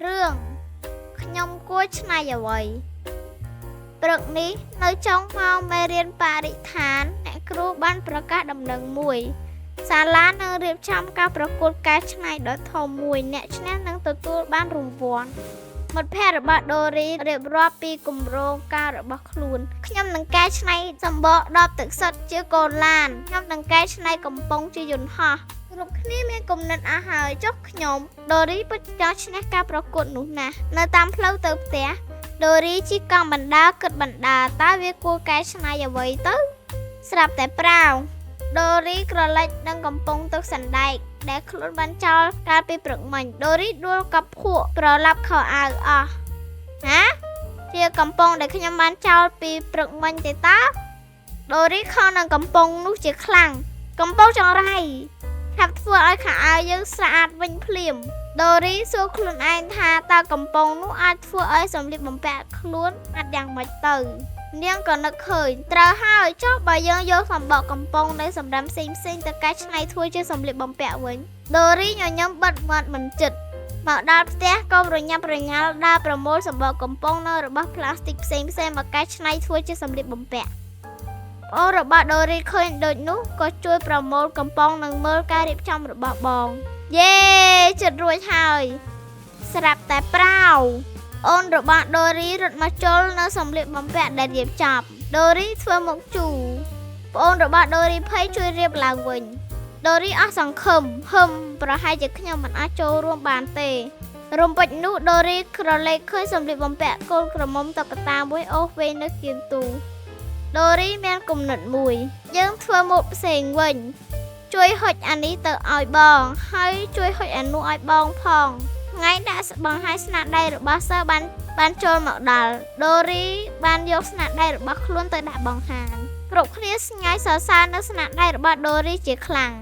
រឿងខ្ញុំគួរឆ្នៃអ្វីព្រឹកនេះនៅចុងម៉ោងមេរៀនបរិស្ថានអ្នកគ្រូបានប្រកាសដំណឹងមួយសាលានឹងរៀបចំការប្រកួតកែច្នៃដ៏ធំមួយអ្នកឈ្នះនឹងទទួលបានរង្វាន់មិត្តភ័ក្តិរបស់ដូរីរៀបរាប់ពីគម្រោងការរបស់ខ្លួនខ្ញុំនឹងកែច្នៃសម្បកដបទឹកសុទ្ធជាកូនឡានខ្ញុំនឹងកែច្នៃកំប៉ុងជាយន្តហោះគ្រប់គ្នាមានគំនិតអស់ហើយចុះខ្ញុំដូរីពិតចង់ឈ្នះការប្រកួតនោះណាស់នៅតាមផ្លូវទៅផ្ទះដូរីជិះកង់បណ្ដាគិតបណ្ដាតើវាគួរកែច្នៃអ្វីទៅស្រាប់តែប្រាវដូរីក្រឡេកនឹងកំប៉ុងទឹកសណ្ដែកដែលខ្លួនបានចោលកាលពីព្រឹកមិញដូរីដួលកប់ភក់ប្រឡាប់ខោអាវអស់ហាជាកំប៉ុងដែលខ្ញុំបានចោលពីព្រឹកមិញទេតាដូរីខំនឹងកំប៉ុងនោះជាខ្លាំងកំប៉ុងចង្រៃថាប់ធ្វើឲ្យខោអាវយើងស្អាតវិញភ្លាមដូរីសួរខ្លួនឯងថាតើកំប៉ុងនោះអាចធ្វើឲ្យសម្លៀកបំពាក់ខ្លួនអាចយ៉ាងម៉េចទៅនាងក៏នឹកឃើញត្រូវហើយចុះបើយើងយកសម្បកកំប៉ុងនៅសម្រាប់ផ្សេងទៅកែច្នៃធ្វើជាសម្លៀកបំពាក់វិញដូរីញញឹមបិទមាត់មិនចិត្តមកដល់ផ្ទះក៏ប្រញាប់ប្រញាល់ដើរប្រមូលសម្បកកំប៉ុងនៅរបស់ផ្លាស្ទិកផ្សេងមកកែច្នៃធ្វើជាសម្លៀកបំពាក់អូរបស់ដូរីឃើញដូចនោះក៏ជួយប្រមូលកំប៉ុងនិងមើលការរៀបចំរបស់បងយេចិត្តរួចហើយស្រាប់តែប្រាវអូនរបស់ដូរីរត់មកជុលនៅសម្លៀកបំពាក់ដែលរៀបចំដូរីធ្វើមុខជូរប្អូនរបស់ដូរីភ័យជួយរៀបឡើងវិញដូរីអស់សង្ឃឹមប្រហែលជាខ្ញុំមិនអាចចូលរួមបានទេរំពេចនោះដូរីក្រឡេកឃើញសម្លៀកបំពាក់កូនក្រមុំតុក្កតាមួយអូសវែងនៅគៀនទូដូរីមានគំនិតមួយយើងធ្វើមុខផ្សេងវិញជួយហុចអានេះទៅឲ្យបងហើយជួយហុចអានោះឲ្យបងផងថ្ងៃដាក់បង្ហាញស្នាដៃរបស់សិស្សបានចូលមកដល់ដូរីបានយកស្នាដៃរបស់ខ្លួនទៅដាក់បង្ហាញគ្រប់គ្នាស្ងាយសរសើរនៅស្នាដៃរបស់ដូរីជាខ្លាំង